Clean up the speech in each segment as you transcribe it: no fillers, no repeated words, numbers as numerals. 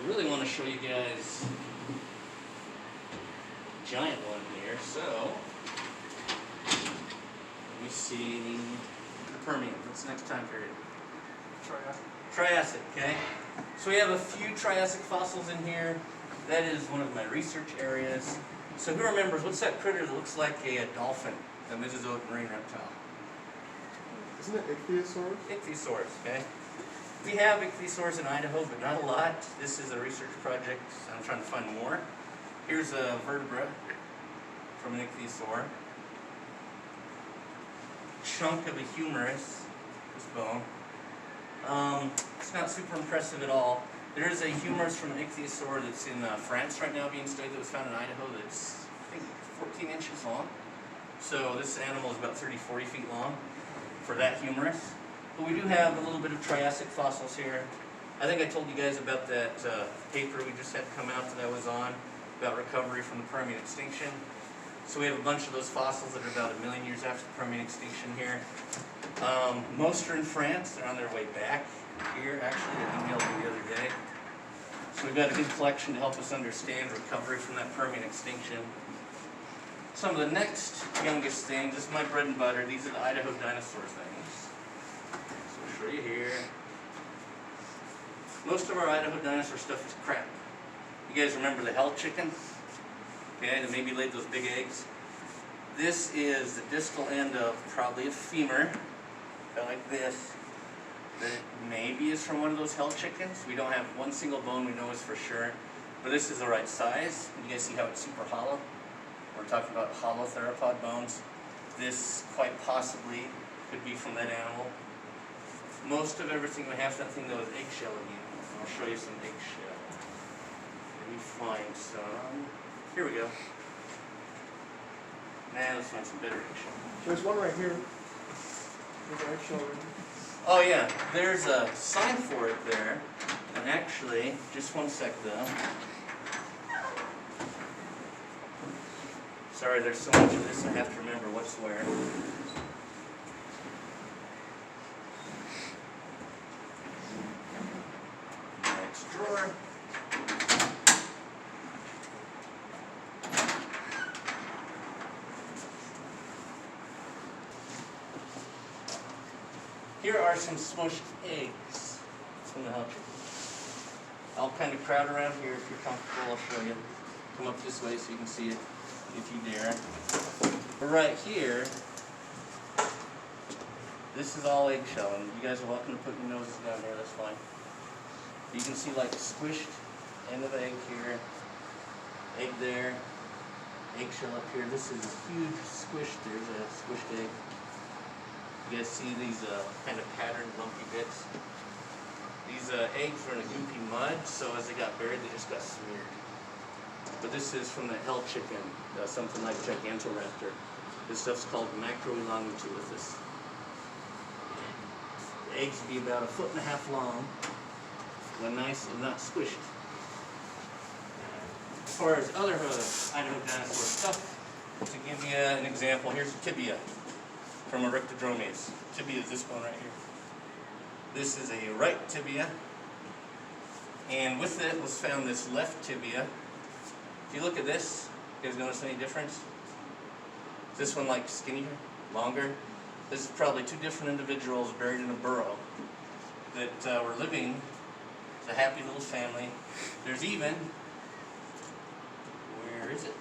I really want to show you guys a giant one here. So, let me see the Permian. What's the next time period? Triassic, okay? So we have a few Triassic fossils in here. That is one of my research areas. So who remembers, what's that critter that looks like a dolphin, a Mesozoic marine reptile? Isn't it Ichthyosaurus? Ichthyosaurus, okay? We have ichthyosaurs in Idaho, but not a lot. This is a research project. I'm trying to find more. Here's a vertebra from an ichthyosaur. Chunk of a humerus, this bone. It's not super impressive at all. There is a humerus from an ichthyosaur that's in France right now being studied that was found in Idaho that's, I think, 14 inches long. So this animal is about 30, 40 feet long for that humerus. But we do have a little bit of Triassic fossils here. I think I told you guys about that paper we just had come out that I was on about recovery from the Permian extinction. So we have a bunch of those fossils that are about 1 million years after the Permian extinction here. Most are in France. They're on their way back here, actually. I emailed me the other day. So we've got a good collection to help us understand recovery from that Permian extinction. Some of the next youngest things, this is my bread and butter. These are the Idaho dinosaur things. So I'll show you here. Most of our Idaho dinosaur stuff is crap. You guys remember the hell chicken? Okay, that maybe laid those big eggs. This is the distal end of probably a femur, about like this, that maybe is from one of those hell chickens. We don't have one single bone we know is for sure, but this is the right size. You guys see how it's super hollow? We're talking about hollow theropod bones. This quite possibly could be from that animal. Most of everything we have, that thing though, is eggshell again. I'll show you some eggshell. Let me find some. Here we go. Now let's find some better eggshell. There's one right here. There's an eggshell right here. Oh yeah, there's a sign for it there. And actually, just one sec though. Sorry, there's so much of this I have to remember what's where. Next drawer. Here are some smushed eggs from the hell chicken. I'll kind of crowd around here if you're comfortable. I'll show you. Come up this way so you can see it if you dare. But right here, this is all eggshell, and you guys are welcome to put your noses down there, that's fine. You can see like the squished end of the egg here, egg there, eggshell up here. This is a huge squish. There's a squished egg. You guys see these kind of patterned lumpy bits? These eggs were in a goopy mud, so as they got buried, they just got smeared. But this is from the hell chicken, something like Gigantoraptor. This stuff's called Macroelongitulithus. The eggs would be about 1.5 feet long, when nice and not squished. As far as other Idaho dinosaur stuff, to give you an example, here's a tibia from Eryctodromes. Tibia is this bone right here. This is a right tibia, and with it was found this left tibia. If you look at this, you guys notice any difference? Is this one like skinnier, longer? This is probably two different individuals buried in a burrow that were living as a happy little family. There's even, where is it?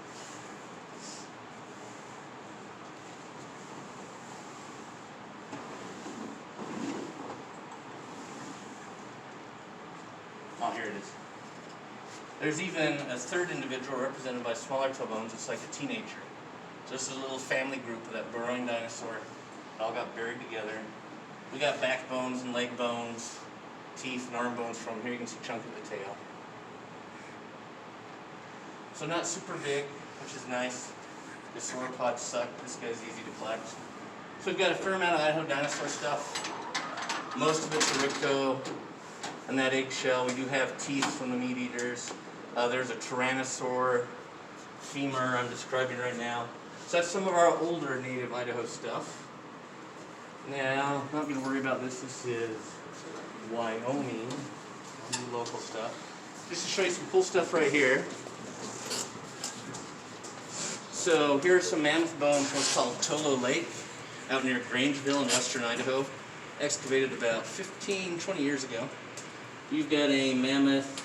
Oh, here it is. There's even a third individual represented by smaller toe bones. It's like a teenager. So this is a little family group of that burrowing dinosaur. It all got buried together. We got backbones and leg bones, teeth and arm bones from here. You can see a chunk of the tail. So not super big, which is nice. The sauropods suck. This guy's easy to collect. So we've got a fair amount of Idaho dinosaur stuff. Most of it's Erycto. And that eggshell, we do have teeth from the meat eaters. There's a tyrannosaur femur I'm describing right now. So that's some of our older native Idaho stuff. Now, not going to worry about this. This is Wyoming, local stuff. Just to show you some cool stuff right here. So here are some mammoth bones from what's called Tolo Lake, out near Grangeville in western Idaho. Excavated about 15, 20 years ago. You've got a mammoth.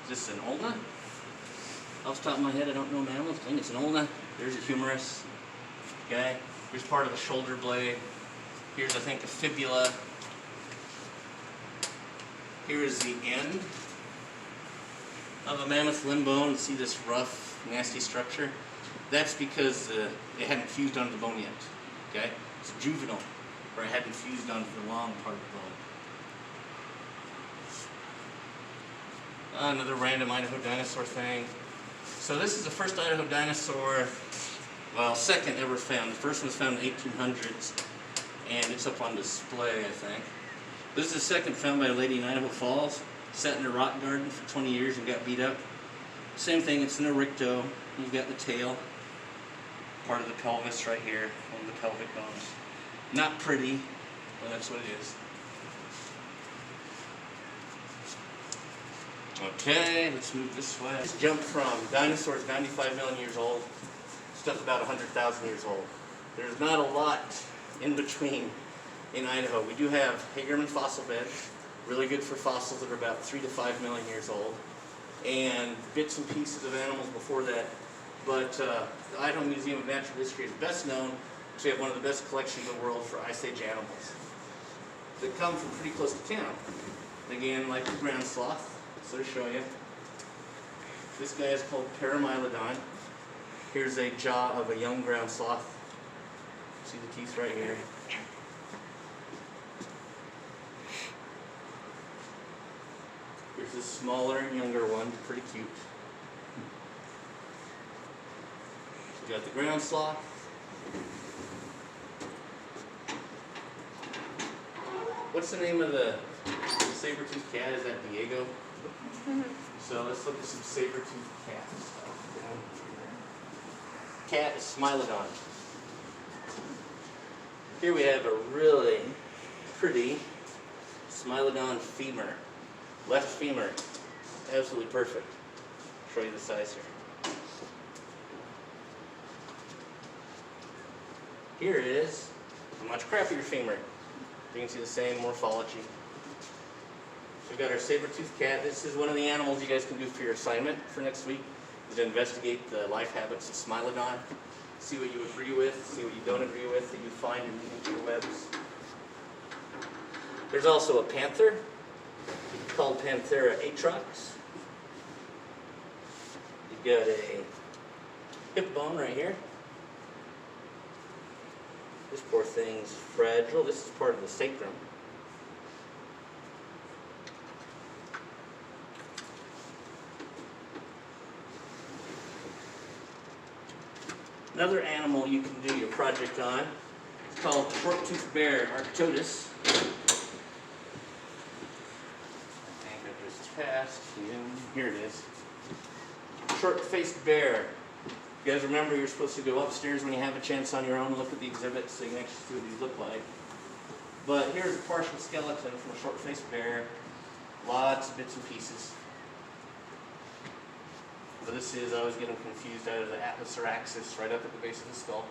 Is this an ulna? Off the top of my head, I don't know mammoth. I think it's an ulna. There's a humerus. Okay. Here's part of the shoulder blade. Here's, I think, a fibula. Here is the end of a mammoth limb bone. See this rough, nasty structure? That's because it hadn't fused onto the bone yet. Okay? It's juvenile, or it hadn't fused onto the long part of the bone. Another random Idaho dinosaur thing. So this is the first Idaho dinosaur, well, second ever found. The first one was found in the 1800s, and it's up on display, I think. This is the second found by a lady in Idaho Falls. Sat in a rock garden for 20 years and got beat up. Same thing, it's an erecto. You've got the tail, part of the pelvis right here, one of the pelvic bones. Not pretty, but that's what it is. Okay, let's move this way. Let's jump from dinosaurs 95 million years old, stuff about 100,000 years old. There's not a lot in between in Idaho. We do have Hagerman fossil beds, really good for fossils that are about 3 to 5 million years old, and bits and pieces of animals before that. But the Idaho Museum of Natural History is best known because we have one of the best collections in the world for Ice Age animals that come from pretty close to town. Again, like the ground sloth. So to show you, this guy is called Paramylodon. Here's a jaw of a young ground sloth. See the teeth right here. Here's a smaller, younger one, pretty cute. We got the ground sloth. What's the name of the saber-toothed cat? Is that Diego? So let's look at some saber-toothed cat stuff. Cat is Smilodon. Here we have a really pretty Smilodon femur. Left femur. Absolutely perfect. I'll show you the size here. Here is a much crappier femur. You can see the same morphology. We've got our saber-toothed cat. This is one of the animals you guys can do for your assignment for next week, is to investigate the life habits of Smilodon, see what you agree with, see what you don't agree with that you find in interwebs. There's also a panther called Panthera atrox. You've got a hip bone right here. This poor thing's fragile. This is part of the sacrum. Another animal you can do your project on is called the short-toothed bear, Arctodus. I think I just passed you. Here it is. Short-faced bear. You guys remember you're supposed to go upstairs when you have a chance on your own and look at the exhibits so you can actually see what these look like. But here's a partial skeleton from a short-faced bear. Lots of bits and pieces. But this is, I always get them confused out of the atlas or axis right up at the base of the skull.